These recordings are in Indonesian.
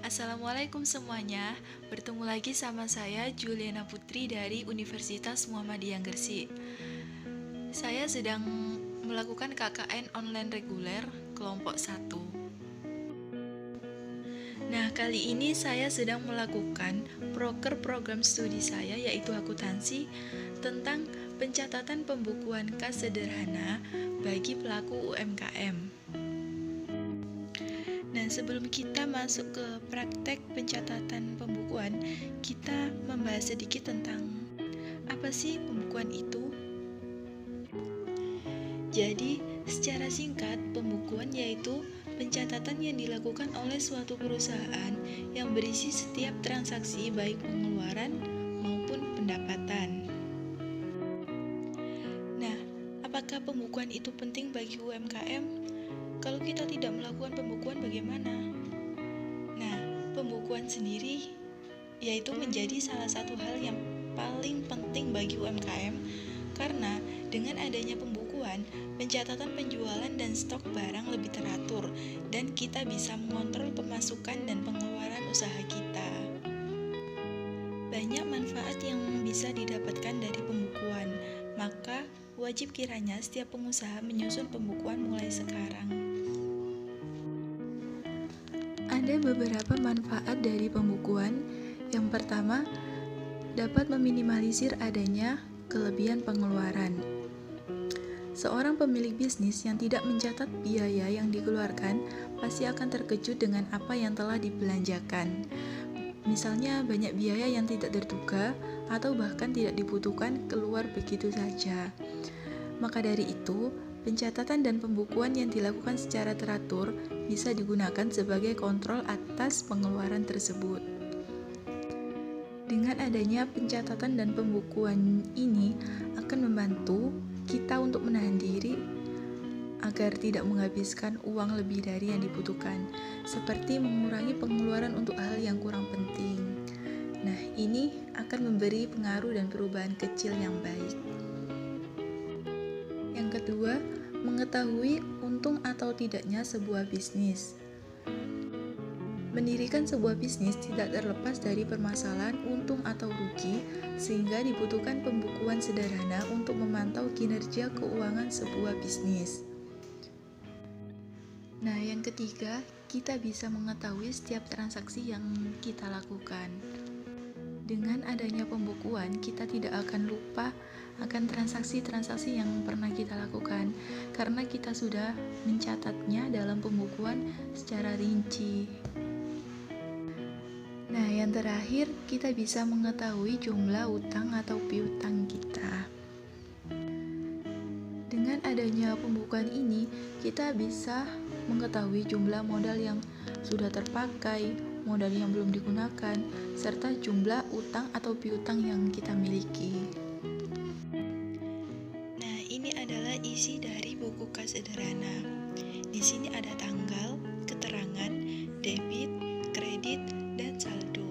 Assalamualaikum semuanya. Bertemu lagi sama saya Juliana Putri dari Universitas Muhammadiyah Gresik. Saya sedang melakukan KKN online reguler kelompok 1. Nah, kali ini saya sedang melakukan proker program studi saya yaitu akuntansi tentang pencatatan pembukuan kas sederhana bagi pelaku UMKM. Nah, sebelum kita masuk ke praktek pencatatan pembukuan, kita membahas sedikit tentang apa sih pembukuan itu. Jadi, secara singkat, pembukuan yaitu pencatatan yang dilakukan oleh suatu perusahaan yang berisi setiap transaksi baik pengeluaran maupun pendapatan. Nah, apakah pembukuan itu penting bagi UMKM? Kalau kita tidak melakukan pembukuan bagaimana? Nah, pembukuan sendiri yaitu menjadi salah satu hal yang paling penting bagi UMKM karena dengan adanya pembukuan, pencatatan penjualan dan stok barang lebih teratur dan kita bisa mengontrol pemasukan dan pengeluaran usaha kita. Banyak manfaat yang bisa didapatkan dari pembukuan, maka wajib kiranya setiap pengusaha menyusun pembukuan mulai sekarang. Ada beberapa manfaat dari pembukuan. Yang pertama, dapat meminimalisir adanya kelebihan pengeluaran. Seorang pemilik bisnis yang tidak mencatat biaya yang dikeluarkan pasti akan terkejut dengan apa yang telah dibelanjakan. Misalnya banyak biaya yang tidak terduga atau bahkan tidak dibutuhkan keluar begitu saja. Maka dari itu, pencatatan dan pembukuan yang dilakukan secara teratur bisa digunakan sebagai kontrol atas pengeluaran tersebut. Dengan adanya pencatatan dan pembukuan ini akan membantu kita untuk menahan diri agar tidak menghabiskan uang lebih dari yang dibutuhkan, seperti mengurangi pengeluaran untuk hal yang kurang penting. Nah, ini akan memberi pengaruh dan perubahan kecil yang baik. Yang kedua, mengetahui untung atau tidaknya sebuah bisnis. Mendirikan sebuah bisnis tidak terlepas dari permasalahan untung atau rugi, sehingga dibutuhkan pembukuan sederhana untuk memantau kinerja keuangan sebuah bisnis. Nah, yang ketiga, kita bisa mengetahui setiap transaksi yang kita lakukan. Dengan adanya pembukuan, kita tidak akan lupa akan transaksi-transaksi yang pernah kita lakukan karena kita sudah mencatatnya dalam pembukuan secara rinci. Nah, yang terakhir, kita bisa mengetahui jumlah utang atau piutang kita. Dengan adanya pembukuan ini, kita bisa mengetahui jumlah modal yang sudah terpakai, modal yang belum digunakan, serta jumlah utang atau piutang yang kita miliki. Nah, ini adalah isi dari buku kas sederhana. Di sini ada tanggal, keterangan, debit, kredit, dan saldo.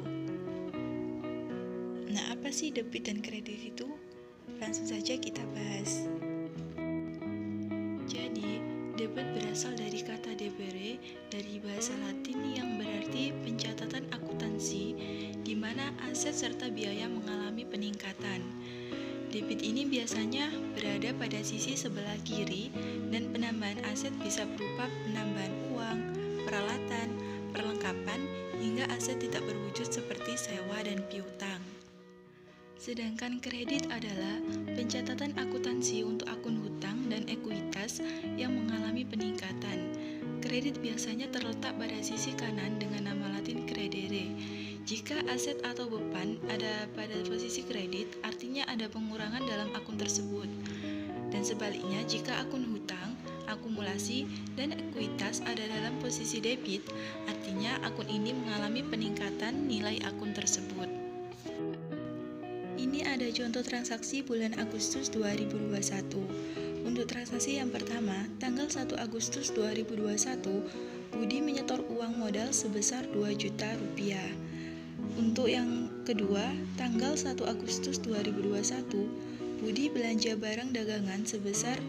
Nah, apa sih debit dan kredit itu? Langsung saja kita bahas. Jadi, debit berasal dari kata debere dari bahasa Latin yang berarti pencatatan akuntansi, di mana aset serta biaya mengalami peningkatan. Debit ini biasanya berada pada sisi sebelah kiri dan penambahan aset bisa berupa penambahan uang, peralatan, perlengkapan, hingga aset tidak berwujud seperti sewa dan piutang. Sedangkan kredit adalah pencatatan akuntansi untuk akun hutang dan ekuitas yang mengalami peningkatan. Kredit biasanya terletak pada sisi kanan dengan nama Latin credere. Jika aset atau beban ada pada posisi kredit, artinya ada pengurangan dalam akun tersebut. Dan sebaliknya, jika akun hutang, akumulasi, dan ekuitas ada dalam posisi debit, artinya akun ini mengalami peningkatan nilai akun tersebut. Ini ada contoh transaksi bulan Agustus 2021. Untuk transaksi yang pertama, tanggal 1 Agustus 2021, Budi menyetor uang modal sebesar 2 juta rupiah. Untuk yang kedua, tanggal 1 Agustus 2021, Budi belanja barang dagangan sebesar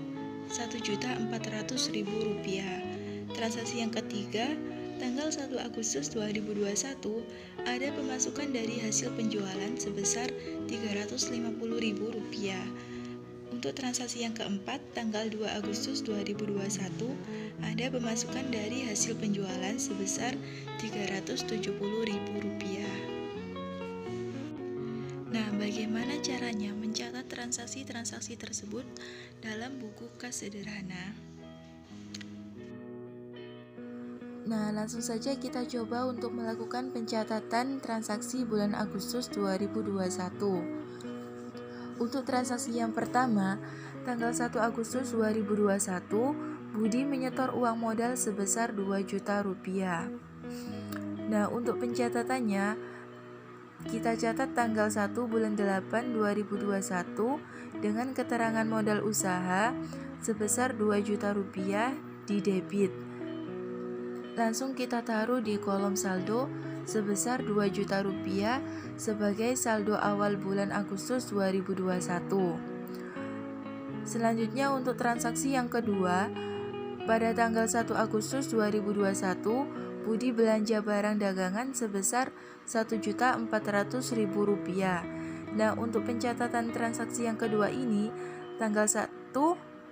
Rp1.400.000. Transaksi yang ketiga, tanggal 1 Agustus 2021 ada pemasukan dari hasil penjualan sebesar Rp350.000. Untuk transaksi yang keempat, tanggal 2 Agustus 2021 ada pemasukan dari hasil penjualan sebesar Rp370.000. Nah, bagaimana caranya mencatat transaksi-transaksi tersebut dalam buku kas sederhana? Nah, langsung saja kita coba untuk melakukan pencatatan transaksi bulan Agustus 2021. Untuk transaksi yang pertama, tanggal 1 Agustus 2021, Budi menyetor uang modal sebesar Rp2 juta. Nah, untuk pencatatannya, kita catat tanggal 1 bulan 8 2021 dengan keterangan modal usaha sebesar Rp2 juta di debit. Langsung kita taruh di kolom saldo sebesar Rp2 juta sebagai saldo awal bulan Agustus 2021. Selanjutnya untuk transaksi yang kedua, pada tanggal 1 Agustus 2021, Budi belanja barang dagangan sebesar Rp1.400.000. Nah, untuk pencatatan transaksi yang kedua ini, tanggal 1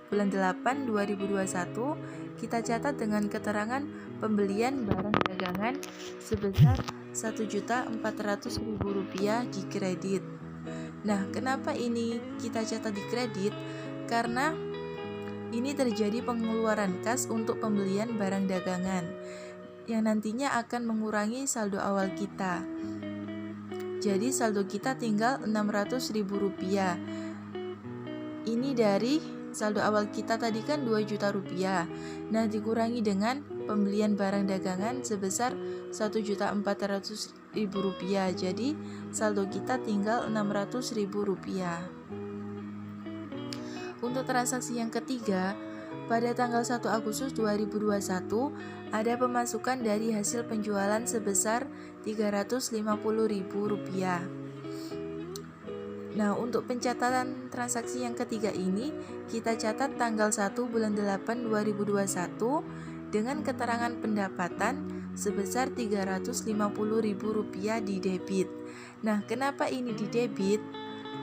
bulan 8 2021, kita catat dengan keterangan pembelian barang dagangan sebesar Rp1.400.000 di kredit. Nah, kenapa ini kita catat di kredit? Karena ini terjadi pengeluaran kas untuk pembelian barang dagangan yang nantinya akan mengurangi saldo awal kita. Jadi saldo kita tinggal Rp600.000. Ini dari saldo awal kita tadi kan Rp2 juta. Nah, dikurangi dengan pembelian barang dagangan sebesar Rp1.400.000. Jadi saldo kita tinggal Rp600.000. Untuk transaksi yang ketiga, pada tanggal 1 Agustus 2021 ada pemasukan dari hasil penjualan sebesar Rp350.000. Nah, untuk pencatatan transaksi yang ketiga ini, kita catat tanggal 1 bulan 8 2021 dengan keterangan pendapatan sebesar Rp350.000 di debit. Nah, kenapa ini di debit?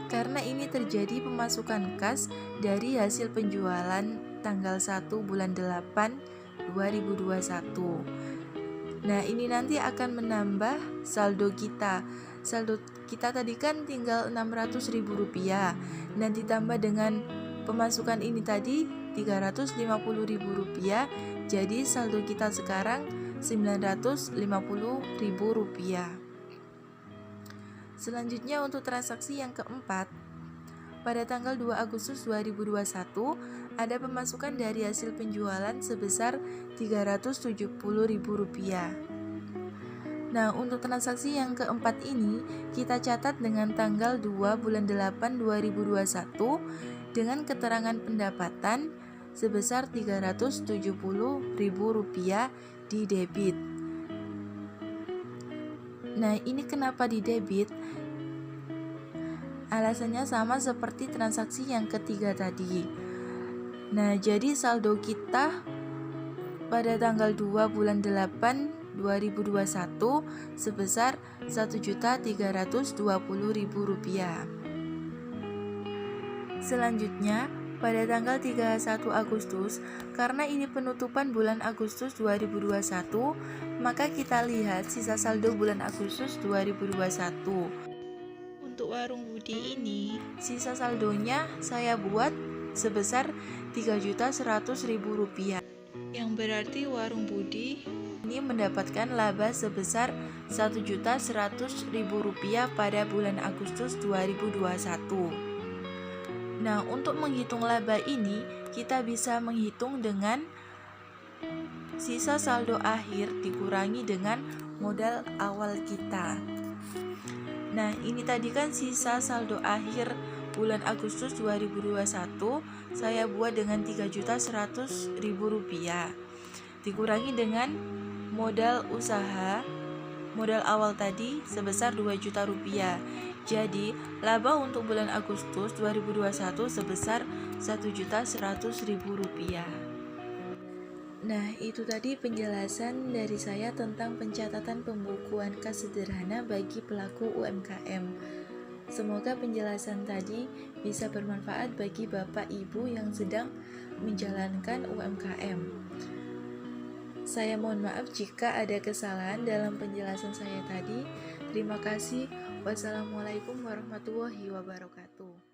Karena ini terjadi pemasukan kas dari hasil penjualan tanggal 1 bulan 8 2021. Nah, ini nanti akan menambah saldo kita. Saldo kita tadi kan tinggal Rp600.000. Nah, ditambah dengan pemasukan ini tadi Rp350.000. Jadi saldo kita sekarang Rp950.000. Selanjutnya untuk transaksi yang keempat, pada tanggal 2 Agustus 2021 ada pemasukan dari hasil penjualan sebesar Rp370.000. Nah, untuk transaksi yang keempat ini kita catat dengan tanggal 2 bulan 8 2021 dengan keterangan pendapatan sebesar Rp370.000 di debit. Nah, ini kenapa di debit? Alasannya sama seperti transaksi yang ketiga tadi. Nah, jadi saldo kita pada tanggal 2 bulan 8 2021 sebesar Rp1.320.000. Selanjutnya, pada tanggal 31 Agustus, karena ini penutupan bulan Agustus 2021, maka kita lihat sisa saldo bulan Agustus 2021. Untuk warung Budi ini, sisa saldonya saya buat sebesar Rp3.100.000, yang berarti warung Budi ini mendapatkan laba sebesar Rp1.100.000 pada bulan Agustus 2021. Nah, untuk menghitung laba ini, kita bisa menghitung dengan sisa saldo akhir dikurangi dengan modal awal kita. Nah, ini tadi kan sisa saldo akhir bulan Agustus 2021 saya buat dengan Rp3.100.000 dikurangi dengan modal usaha, modal awal tadi sebesar Rp2 juta. Jadi, laba untuk bulan Agustus 2021 sebesar Rp1.100.000. Nah, itu tadi penjelasan dari saya tentang pencatatan pembukuan kas sederhana bagi pelaku UMKM. Semoga penjelasan tadi bisa bermanfaat bagi Bapak Ibu yang sedang menjalankan UMKM. Saya mohon maaf jika ada kesalahan dalam penjelasan saya tadi. Terima kasih. Wassalamualaikum warahmatullahi wabarakatuh.